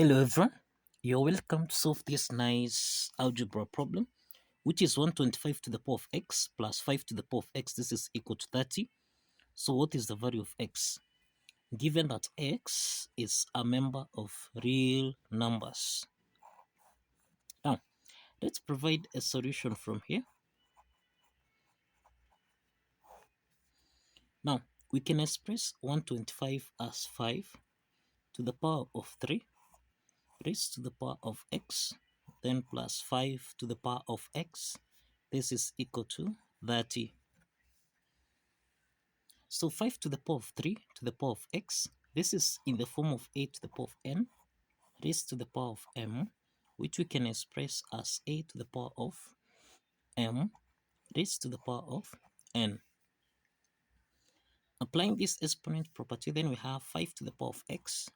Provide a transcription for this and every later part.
Hello everyone, you're welcome to solve this nice algebra problem, which is 125 to the power of x plus 5 to the power of x. This is equal to 30. So what is the value of x? Given that x is a member of real numbers. Now, let's provide a solution from here. Now, we can express 125 as 5 to the power of 3 raised to the power of x, then plus 5 to the power of x. This is equal to 30. So 5 to the power of 3 to the power of x, this is in the form of a to the power of n raised to the power of m, which we can express as a to the power of m raised to the power of n. Applying this exponent property, then we have 5 to the power of x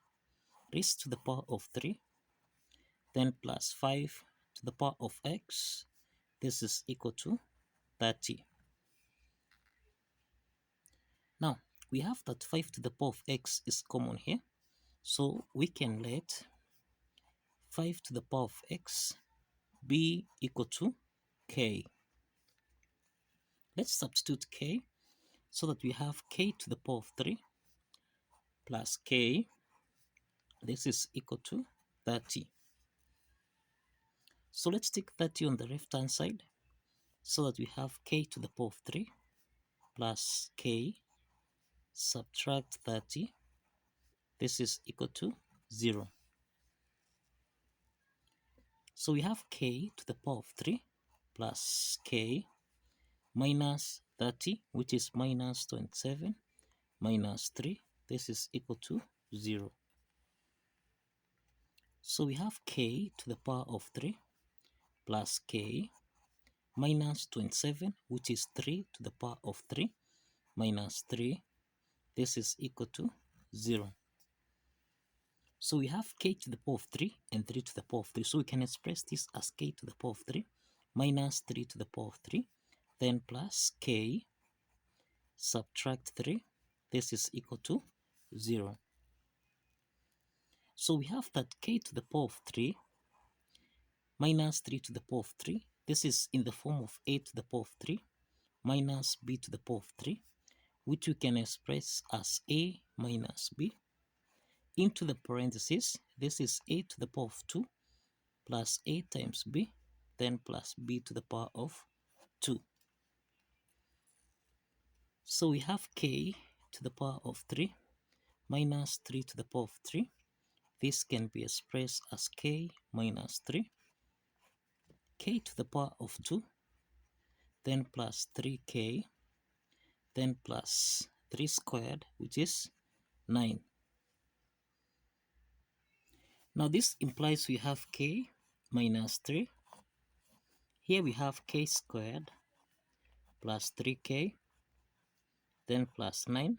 raised to the power of 3, then plus 5 to the power of x. This is equal to 30. Now, we have that 5 to the power of x is common here, so we can let 5 to the power of x be equal to k. Let's substitute k so that we have k to the power of 3 plus k. This is equal to 30. So let's take 30 on the left hand side so that we have k to the power of 3 plus k, subtract 30. This is equal to 0. So we have k to the power of 3 plus k minus 30, which is minus 27, minus 3. This is equal to 0. So we have k to the power of 3 plus k minus 27, which is 3 to the power of 3 minus 3. This is equal to 0. So we have k to the power of 3 and 3 to the power of 3. So we can express this as k to the power of 3 minus 3 to the power of 3, then plus k, subtract 3. This is equal to 0. So we have that k to the power of 3 minus 3 to the power of 3. This is in the form of a to the power of 3 minus b to the power of 3, which we can express as a minus b. Into the parentheses, this is a to the power of 2 plus a times b, then plus b to the power of 2. So we have k to the power of 3 minus 3 to the power of 3. This can be expressed as k minus 3, k to the power of 2, then plus 3k, then plus 3 squared, which is 9. Now this implies we have k minus 3. Here we have k squared plus 3k, then plus 9.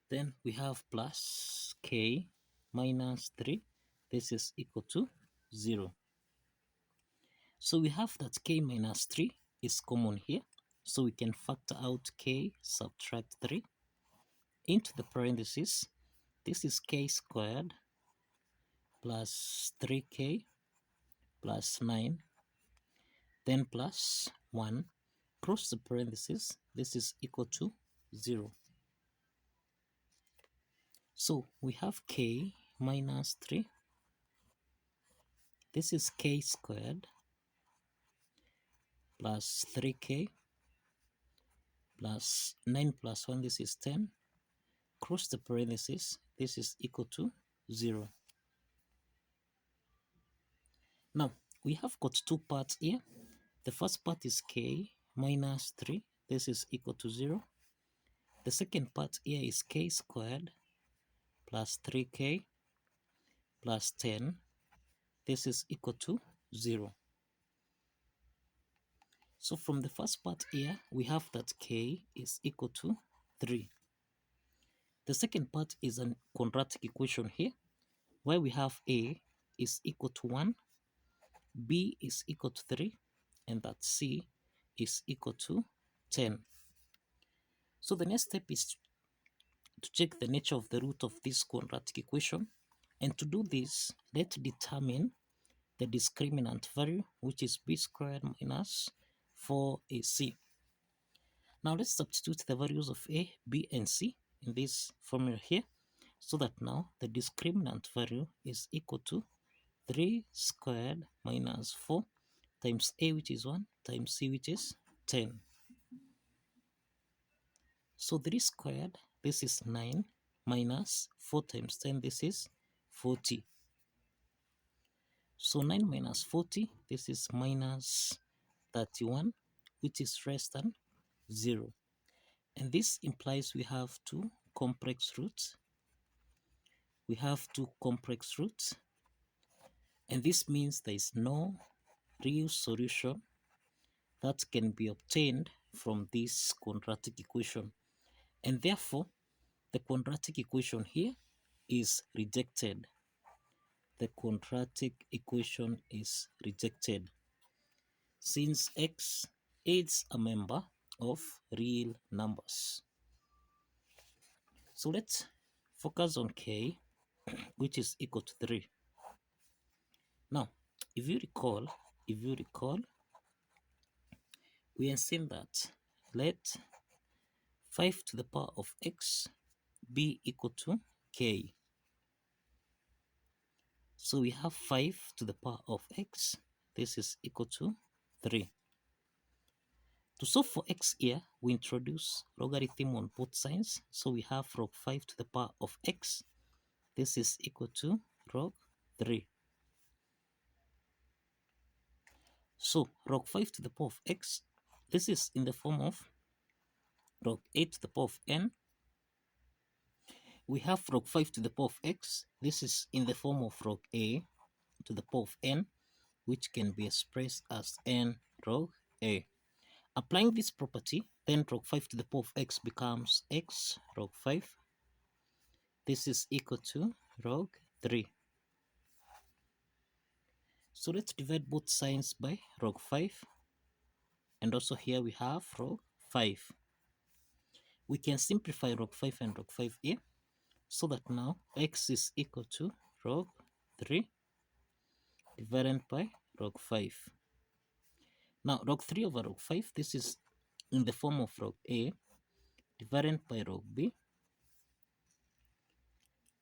Then we have plus k minus 3. This is equal to 0. So we have that k minus 3 is common here. So we can factor out k, subtract 3. Into the parentheses, this is k squared plus 3k plus 9, then plus 1, cross the parentheses, this is equal to 0. So we have k minus 3, this is k squared plus 3k plus 9 plus 1, this is 10, cross the parentheses, this is equal to 0. Now, we have got two parts here. The first part is k minus 3. This is equal to 0. The second part here is k squared plus 3k plus 10. This is equal to 0. So from the first part here, we have that k is equal to 3. The second part is a quadratic equation here, where we have a is equal to 1, b is equal to 3, and that c is equal to 10. So the next step is to check the nature of the root of this quadratic equation. And to do this, let's determine the discriminant value, which is b squared minus 4ac. Now let's substitute the values of a, b, and c in this formula here, so that now the discriminant value is equal to 3 squared minus 4 times a, which is 1, times c, which is 10. So 3 squared, this is 9, minus 4 times 10, this is 40. So 9 minus 40, this is minus 31, which is less than 0. And this implies we have two complex roots. We have two complex roots. And this means there is no real solution that can be obtained from this quadratic equation. And therefore, the quadratic equation here is rejected. The quadratic equation is rejected since x is a member of real numbers. So let's focus on k, which is equal to 3. Now, if you recall, we have seen that let 5 to the power of x be equal to k. So we have 5 to the power of x. This is equal to 3. To solve for x here, we introduce logarithm on both sides. So we have log 5 to the power of x. This is equal to log 3. So log 5 to the power of x, this is in the form of log 8 to the power of n. We have log 5 to the power of x. This is in the form of log a to the power of n, which can be expressed as n log a. Applying this property, then log 5 to the power of x becomes x log 5. This is equal to log 3. So let's divide both sides by log 5. And also here we have log 5. We can simplify log 5 and log 5 here, so that now x is equal to log 3 divided by log 5. Now log 3 over log 5, this is in the form of log a divided by log b,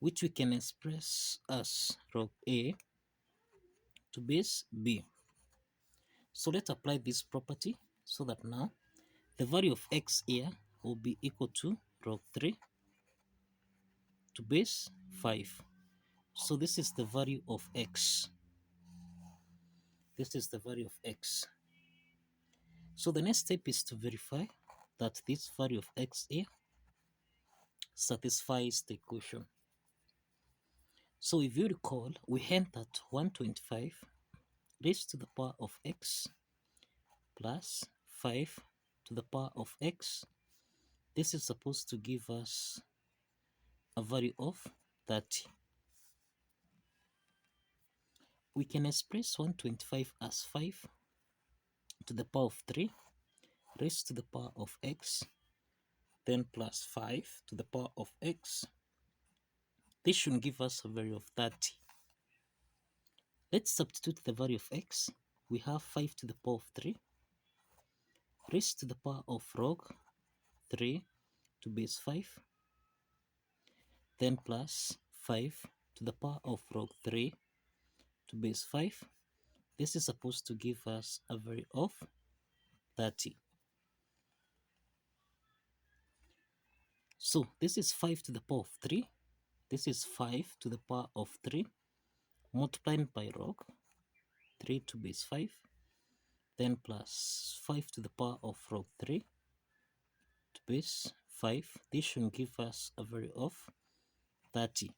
which we can express as log a to base b. So let's apply this property, so that now the value of x here will be equal to log 3 to base 5. So this is the value of x. This is the value of x. So the next step is to verify that this value of x here satisfies the equation. So if you recall, we had that 125 raised to the power of x plus 5 to the power of x. This is supposed to give us a value of 30. We can express 125 as 5 to the power of 3 raised to the power of x, then plus 5 to the power of x. This should give us a value of 30. Let's substitute the value of x. We have 5 to the power of 3 raised to the power of log 3 to base 5, then plus 5 to the power of log 3 to base 5. This is supposed to give us a value of 30. So this is 5 to the power of 3. This is 5 to the power of 3 multiplied by log 3 to base 5, then plus 5 to the power of log 3 to base 5. This should give us a value of 30.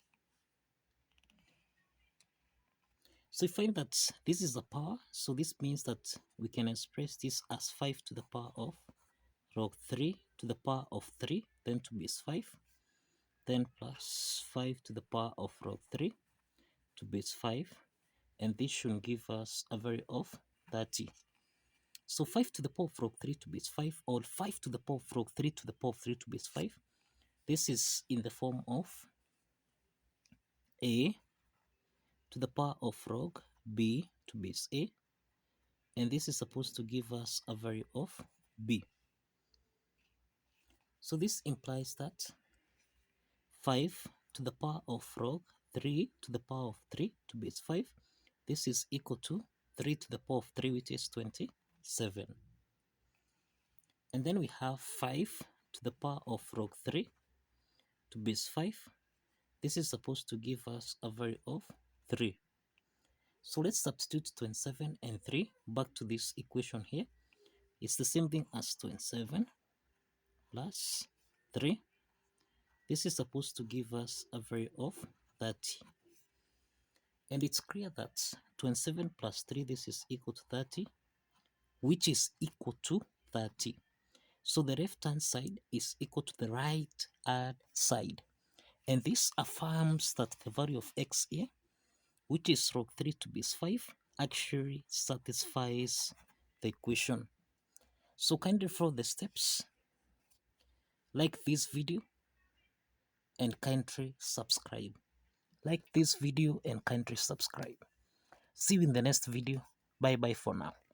So we find that this is a power, so this means that we can express this as 5 to the power of log 3 to the power of 3, then to base 5, then plus 5 to the power of log 3 to base 5, and this should give us a value of 30. So 5 to the power of log 3 to base 5, or 5 to the power of log 3 to the power of 3 to base 5, this is in the form of a to the power of log b to base a, and this is supposed to give us a value of b. So this implies that 5 to the power of log 3 to the power of 3 to base 5, this is equal to 3 to the power of 3, which is 27. And then we have 5 to the power of log 3 to base 5. This is supposed to give us a value of 3. So let's substitute 27 and 3 back to this equation here. It's the same thing as 27 plus 3. This is supposed to give us a value of 30. And it's clear that 27 plus 3, this is equal to 30, which is equal to 30. So the left-hand side is equal to the right-hand side. And this affirms that the value of x here, which is log 3 to base 5, actually satisfies the equation. So kindly follow the steps, like this video, and kindly subscribe. Like this video and kindly subscribe. See you in the next video. Bye bye for now.